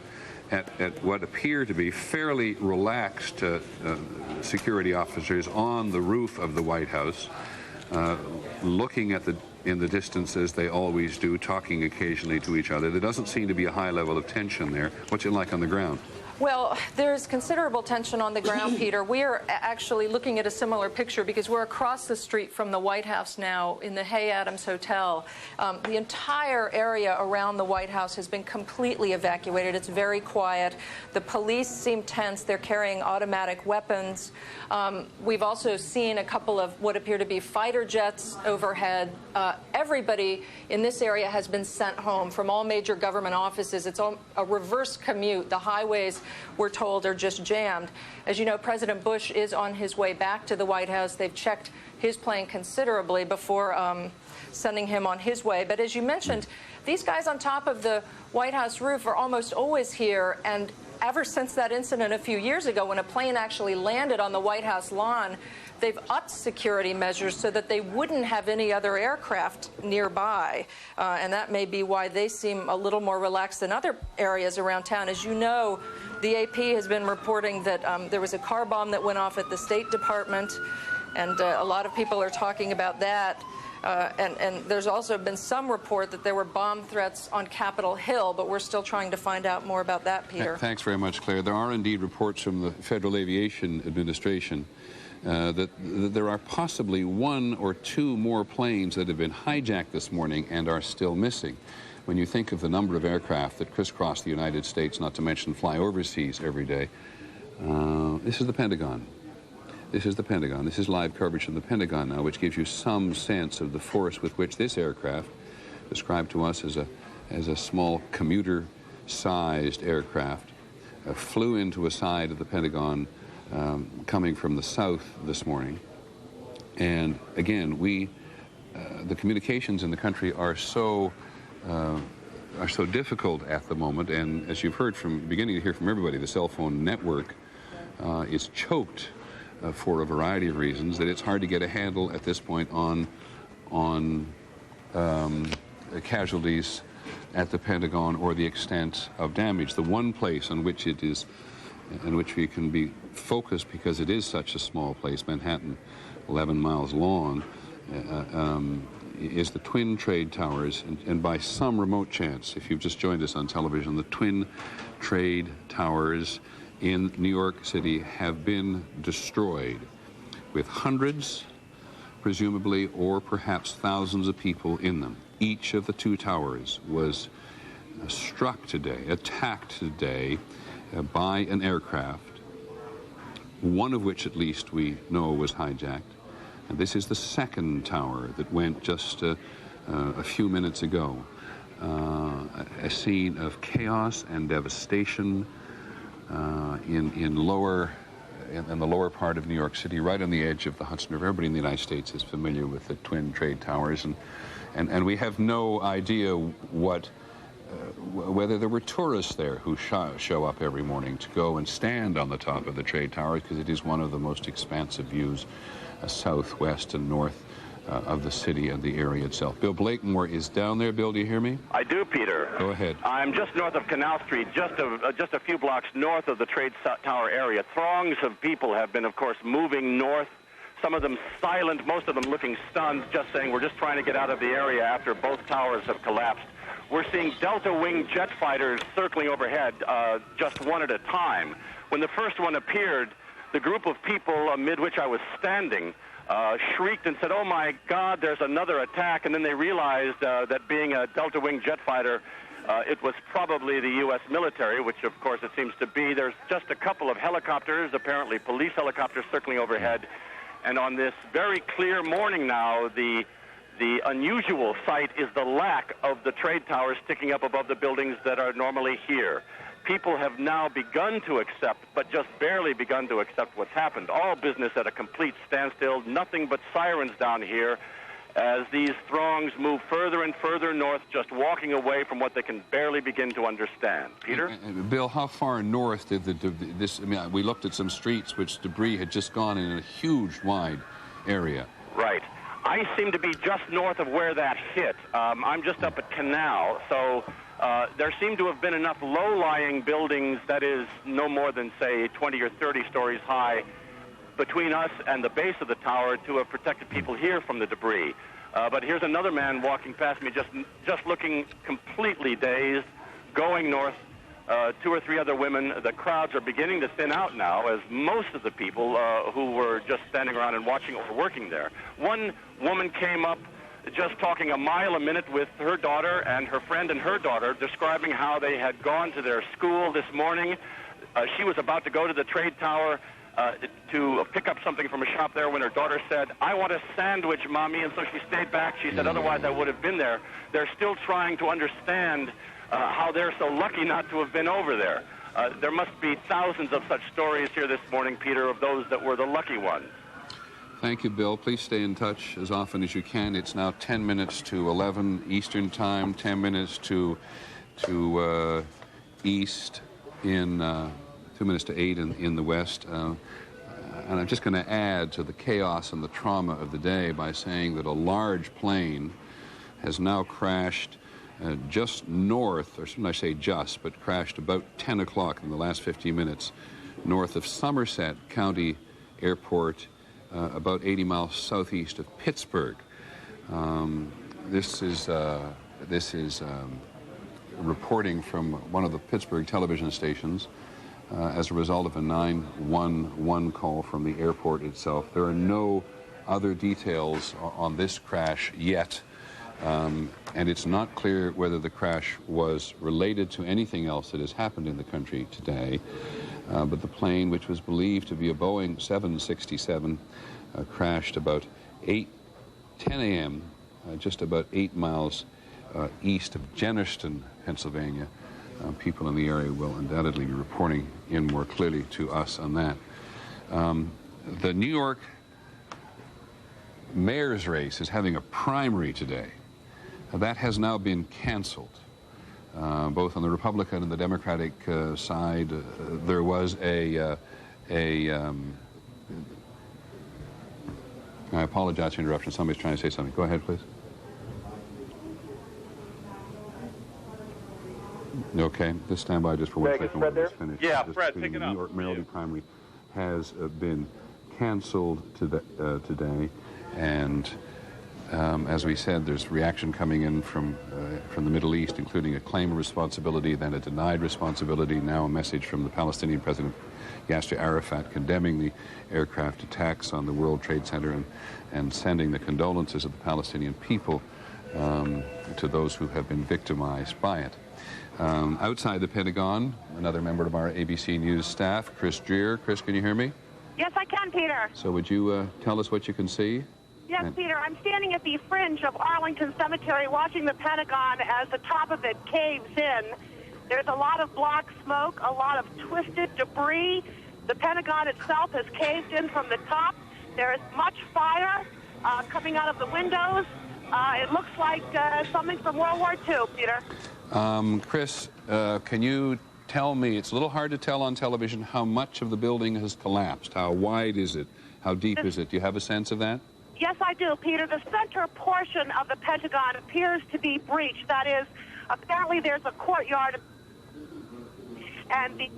what appear to be fairly relaxed security officers on the roof of the White House, looking at in the distance as they always do, talking occasionally to each other. There doesn't seem to be a high level of tension there. What's it like on the ground? Well, there's considerable tension on the ground, Peter. We are actually looking at a similar picture because we're across the street from the White House now in the Hay Adams Hotel. The entire area around the White House has been completely evacuated. It's very quiet. The police seem tense. They're carrying automatic weapons. We've also seen a couple of what appear to be fighter jets overhead. Everybody in this area has been sent home from all major government offices. It's a reverse commute. The highways, we're told, are just jammed. As you know, President Bush is on his way back to the White House. They've checked his plane considerably before sending him on his way. But as you mentioned, these guys on top of the White House roof are almost always here. And ever since that incident a few years ago when a plane actually landed on the White House lawn, they've upped security measures so that they wouldn't have any other aircraft nearby. And that may be why they seem a little more relaxed than other areas around town. As you know, the AP has been reporting that there was a car bomb that went off at the State Department, and a lot of people are talking about that. And there's also been some report that there were bomb threats on Capitol Hill, but we're still trying to find out more about that, Peter. Thanks very much, Claire. There are indeed reports from the Federal Aviation Administration that there are possibly 1 or 2 more planes that have been hijacked this morning and are still missing. When you think of the number of aircraft that crisscross the United States, not to mention fly overseas every day, this is the Pentagon. This is the Pentagon. This is live coverage from the Pentagon now, which gives you some sense of the force with which this aircraft, described to us as a small commuter-sized aircraft, flew into a side of the Pentagon coming from the south this morning. And again, the communications in the country are so difficult at the moment, and as you've heard beginning to hear from everybody, the cell phone network is choked for a variety of reasons, that it's hard to get a handle at this point on casualties at the Pentagon or the extent of damage. The one place in which we can be focused, because it is such a small place, Manhattan, 11 miles long, is the Twin Trade Towers, and by some remote chance, if you've just joined us on television, the Twin Trade Towers in New York City have been destroyed, with hundreds, presumably, or perhaps thousands of people in them. Each of the two towers was struck today, attacked today by an aircraft, one of which at least we know was hijacked. And this is the second tower that went just a few minutes ago. A scene of chaos and devastation in the lower part of New York City, right on the edge of the Hudson River. Everybody in the United States is familiar with the Twin Trade Towers, and we have no idea whether there were tourists there who show up every morning to go and stand on the top of the trade towers, because it is one of the most expansive views southwest and north of the city and the area itself. Bill Blakemore is down there. Bill, do you hear me? I do, Peter. Go ahead. I'm just north of Canal Street, just a few blocks north of the Trade Tower area. Throngs of people have been, of course, moving north. Some of them silent, most of them looking stunned, just saying, we're just trying to get out of the area after both towers have collapsed. We're seeing Delta-wing jet fighters circling overhead, just one at a time. When the first one appeared, the group of people amid which I was standing shrieked and said, oh my God, there's another attack. And then they realized that being a Delta-wing jet fighter, it was probably the U.S. military, which of course it seems to be. There's just a couple of helicopters, apparently police helicopters, circling overhead. And on this very clear morning now, the unusual sight is the lack of the trade towers sticking up above the buildings that are normally here. People have now begun to accept, but just barely begun to accept what's happened. All business at a complete standstill, nothing but sirens down here as these throngs move further and further north, just walking away from what they can barely begin to understand. Peter? Bill, how far north did this, I mean, we looked at some streets which debris had just gone in a huge, wide area. Right. I seem to be just north of where that hit. I'm just up at Canal, so there seem to have been enough low-lying buildings, that is no more than, say, 20 or 30 stories high, between us and the base of the tower to have protected people here from the debris. But here's another man walking past me, just looking completely dazed, going north. 2 or 3 other women. The crowds are beginning to thin out now, as most of the people who were just standing around and watching were working there. One woman came up just talking a mile a minute with her daughter and her friend and her daughter, describing how they had gone to their school this morning. She was about to go to the trade tower to pick up something from a shop there when her daughter said, I want a sandwich, Mommy, and so she stayed back. She said, otherwise I would have been there. They're still trying to understand how they're so lucky not to have been over there. There must be thousands of such stories here this morning, Peter, of those that were the lucky ones. Thank you, Bill. Please stay in touch as often as you can. It's now 10 minutes to 11 Eastern Time, 10 minutes to East in 2 minutes to 8 in the West. And I'm just going to add to the chaos and the trauma of the day by saying that a large plane has now crashed just north, or shouldn't I say just, but crashed about 10 o'clock in the last 15 minutes, north of Somerset County Airport, about 80 miles southeast of Pittsburgh. This is reporting from one of the Pittsburgh television stations as a result of a 911 call from the airport itself. There are no other details on this crash yet. And it's not clear whether the crash was related to anything else that has happened in the country today. But the plane, which was believed to be a Boeing 767, crashed about 10 a.m., just about 8 miles east of Jennerston, Pennsylvania. People in the area will undoubtedly be reporting in more clearly to us on that. The New York mayor's race is having a primary today. That has now been canceled. Both on the Republican and the Democratic side, there was I apologize for interruption. Somebody's trying to say something. Go ahead, please. Okay, just stand by just for 1 second. Fred there? Finish. Yeah, Just Fred, the pick it New up. York mayoral primary has been canceled today, and as we said, there's reaction coming in from the Middle East, including a claim of responsibility, then a denied responsibility, now a message from the Palestinian President Yasser Arafat condemning the aircraft attacks on the World Trade Center and sending the condolences of the Palestinian people to those who have been victimized by it. Outside the Pentagon, another member of our ABC News staff, Chris Dreer. Chris, can you hear me? Yes, I can, Peter. So would you tell us what you can see? Yes, Peter. I'm standing at the fringe of Arlington Cemetery watching the Pentagon as the top of it caves in. There's a lot of black smoke, a lot of twisted debris. The Pentagon itself has caved in from the top. There is much fire coming out of the windows. It looks like something from World War II, Peter. Chris, can you tell me, it's a little hard to tell on television, how much of the building has collapsed? How wide is it? How deep is it? Do you have a sense of that? Yes, I do, Peter. The center portion of the Pentagon appears to be breached. That is, apparently there's a courtyard, and the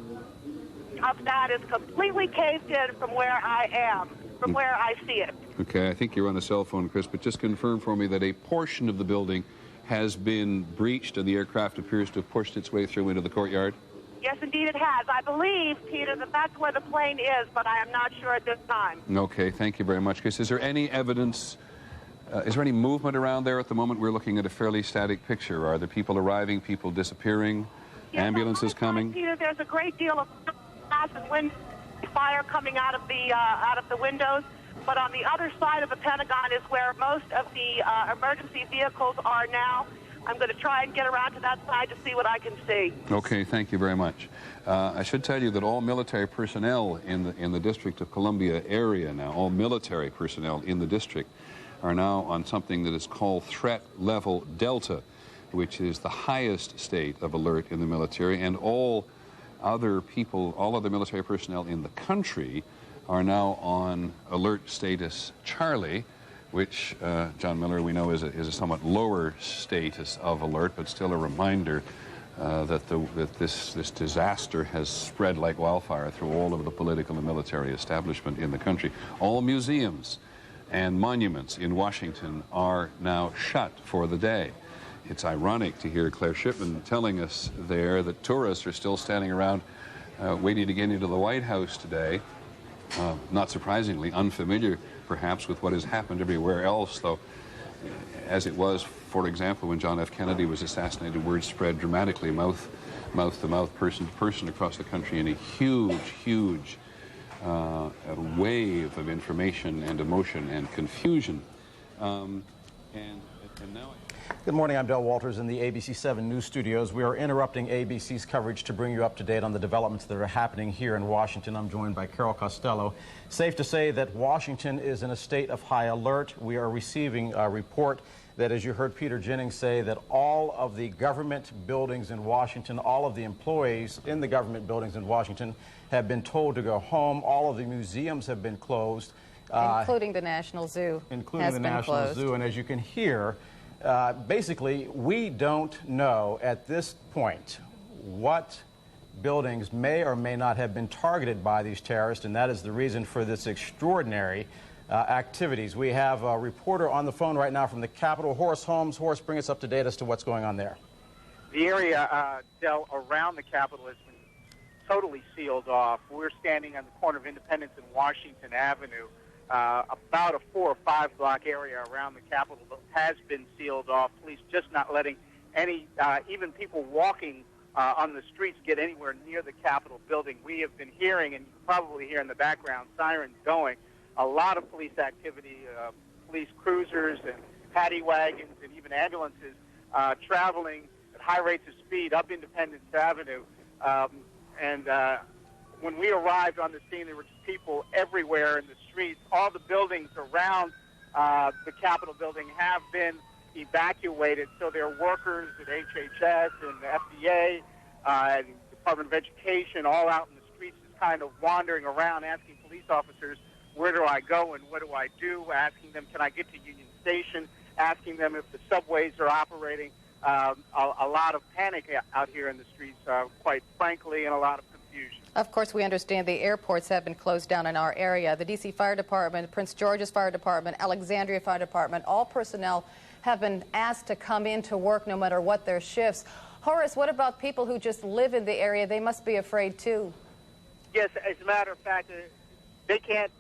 of that is completely caved in from where I am, from where I see it. Okay, I think you're on a cell phone, Chris, but just confirm for me that a portion of the building has been breached and the aircraft appears to have pushed its way through into the courtyard? Yes, indeed it has. I believe, Peter, that that's where the plane is, but I am not sure at this time. Okay, thank you very much, Chris. Is there any evidence, is there any movement around there at the moment? We're looking at a fairly static picture. Are there people arriving, people disappearing, ambulances coming? Peter, there's a great deal of glass and wind fire coming out of the windows, but on the other side of the Pentagon is where most of the emergency vehicles are now. I'm going to try and get around to that side to see what I can see. Okay, thank you very much. I should tell you that all military personnel in the District of Columbia area now, all military personnel in the district, are now on something that is called Threat Level Delta, which is the highest state of alert in the military, and all other people, all other military personnel in the country are now on alert status Charlie, which, John Miller, we know is a somewhat lower status of alert, but still a reminder that this disaster has spread like wildfire through all of the political and military establishment in the country. All museums and monuments in Washington are now shut for the day. It's ironic to hear Claire Shipman telling us there that tourists are still standing around waiting to get into the White House today. Not surprisingly, unfamiliar perhaps with what has happened everywhere else, though, as it was, for example, when John F. Kennedy was assassinated, word spread dramatically, mouth to mouth, person to person across the country in a huge wave of information and emotion and confusion. And now... Good morning, I'm Del Walters in the ABC 7 News Studios. We are interrupting ABC's coverage to bring you up to date on the developments that are happening here in Washington. I'm joined by Carol Costello. Safe to say that Washington is in a state of high alert. We are receiving a report that, as you heard Peter Jennings say, that all of the government buildings in Washington, all of the employees in the government buildings in Washington have been told to go home. All of the museums have been closed. Including the National Zoo. Including the National Zoo. And as you can hear, basically, we don't know at this point what buildings may or may not have been targeted by these terrorists, and that is the reason for this extraordinary activities. We have a reporter on the phone right now from the Capitol, Horace Holmes. Horace, bring us up to date as to what's going on there. The area, Del, around the Capitol has been totally sealed off. We're standing on the corner of Independence and Washington Avenue. About a 4 or 5 block area around the Capitol has been sealed off. Police just not letting any, even people walking on the streets get anywhere near the Capitol building. We have been hearing, and you can probably hear in the background, sirens going. A lot of police activity, police cruisers and paddy wagons and even ambulances traveling at high rates of speed up Independence Avenue. when we arrived on the scene, there were just people everywhere in the streets. All the buildings around the Capitol building have been evacuated, so there are workers at HHS and the FDA and Department of Education all out in the streets just kind of wandering around asking police officers, where do I go and what do I do, asking them, can I get to Union Station, asking them if the subways are operating. A lot of panic out here in the streets, quite frankly, and a lot of confusion. Of course, we understand the airports have been closed down in our area. The D.C. Fire Department, Prince George's Fire Department, Alexandria Fire Department, all personnel have been asked to come in to work no matter what their shifts. Horace, what about people who just live in the area? They must be afraid, too. Yes, as a matter of fact, they can't,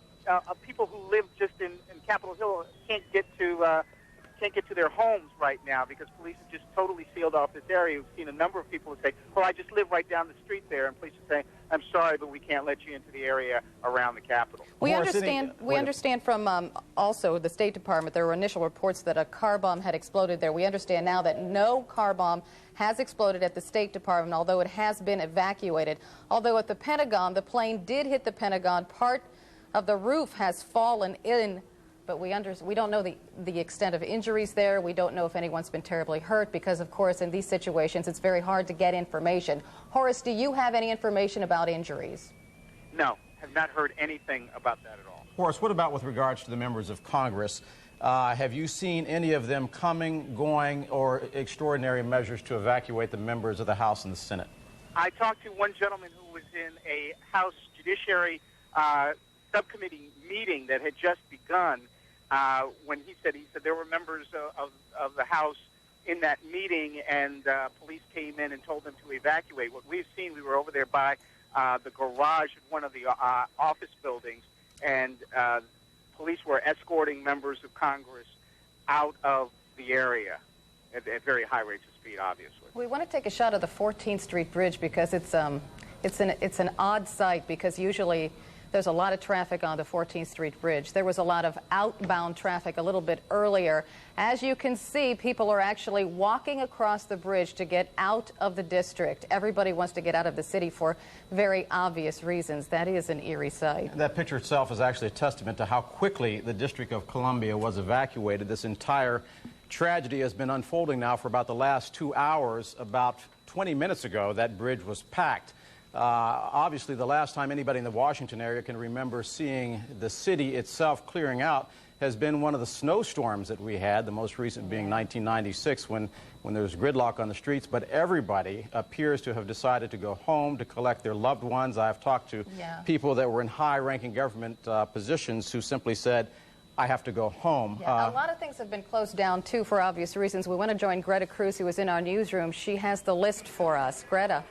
people who live just in Capitol Hill can't get to their homes right now because police have just totally sealed off this area. We've seen a number of people who say, well, I just live right down the street there, and police are saying, I'm sorry, but we can't let you into the area around the Capitol. We understand from also the State Department, there were initial reports that a car bomb had exploded there. We understand now that no car bomb has exploded at the State Department, although it has been evacuated. Although at the Pentagon, the plane did hit the Pentagon. Part of the roof has fallen in, but we don't know the extent of injuries there. We don't know if anyone's been terribly hurt because, of course, in these situations, it's very hard to get information. Horace, do you have any information about injuries? No, have not heard anything about that at all. Horace, what about with regards to the members of Congress? Have you seen any of them coming, going, or extraordinary measures to evacuate the members of the House and the Senate? I talked to one gentleman who was in a House Judiciary subcommittee meeting that had just begun when he said there were members of the House in that meeting, and police came in and told them to evacuate. What we've seen, we were over there by the garage of one of the office buildings, and police were escorting members of Congress out of the area at very high rates of speed, obviously. We want to take a shot of the 14th Street Bridge because it's an odd sight because usually there's a lot of traffic on the 14th Street Bridge. There was a lot of outbound traffic a little bit earlier. As you can see, people are actually walking across the bridge to get out of the district. Everybody wants to get out of the city for very obvious reasons. That is an eerie sight. That picture itself is actually a testament to how quickly the District of Columbia was evacuated. This entire tragedy has been unfolding now for about the last 2 hours. About 20 minutes ago, that bridge was packed. Obviously, the last time anybody in the Washington area can remember seeing the city itself clearing out has been one of the snowstorms that we had, the most recent being 1996 when there was gridlock on the streets. But everybody appears to have decided to go home to collect their loved ones. I've talked to people that were in high-ranking government positions who simply said, I have to go home. Yeah, a lot of things have been closed down, too, for obvious reasons. We want to join Greta Cruz, who is in our newsroom. She has the list for us. Greta.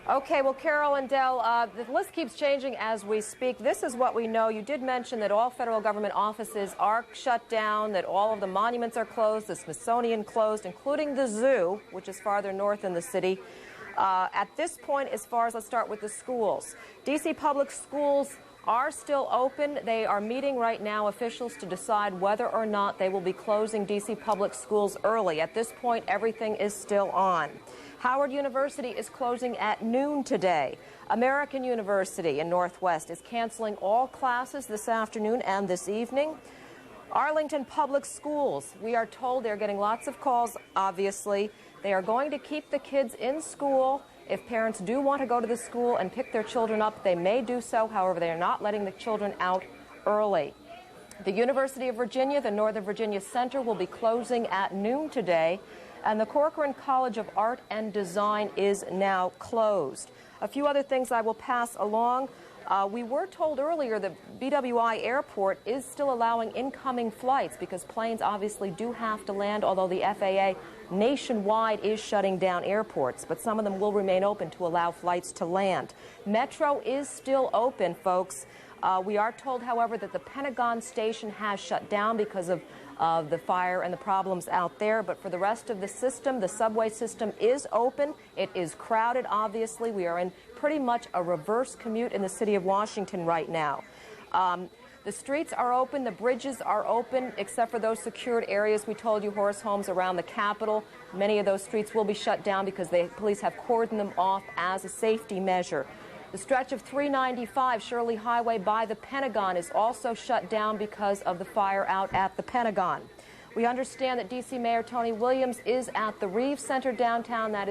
Okay, well, Carol and Del, the list keeps changing as we speak. This is what we know. You did mention that all federal government offices are shut down, that all of the monuments are closed, the Smithsonian closed, including the zoo, which is farther north in the city. At this point, as far as, let's start with the schools. D.C. public schools are still open. They are meeting right now, officials, to decide whether or not they will be closing D.C. public schools early. At this point, everything is still on. Howard University is closing at noon today. American University in Northwest is canceling all classes this afternoon and this evening. Arlington Public Schools, we are told they're getting lots of calls, obviously. They are going to keep the kids in school. If parents do want to go to the school and pick their children up, they may do so. However, they are not letting the children out early. The University of Virginia, the Northern Virginia Center, will be closing at noon today. And the Corcoran College of Art and Design is now closed. A few other things I will pass along. We were told earlier that BWI Airport is still allowing incoming flights because planes obviously do have to land, although the FAA nationwide is shutting down airports, but some of them will remain open to allow flights to land. Metro is still open, folks. We are told, however, that the Pentagon station has shut down because of the fire and the problems out there. But for the rest of the system, the subway system is open. It is crowded, obviously. We are in pretty much a reverse commute in the city of Washington right now. The streets are open. The bridges are open, except for those secured areas we told you, Horace Holmes, around the Capitol. Many of those streets will be shut down because the police have cordoned them off as a safety measure. The stretch of 395 Shirley Highway by the Pentagon is also shut down because of the fire out at the Pentagon. We understand that D.C. Mayor Tony Williams is at the Reeves Center downtown. That is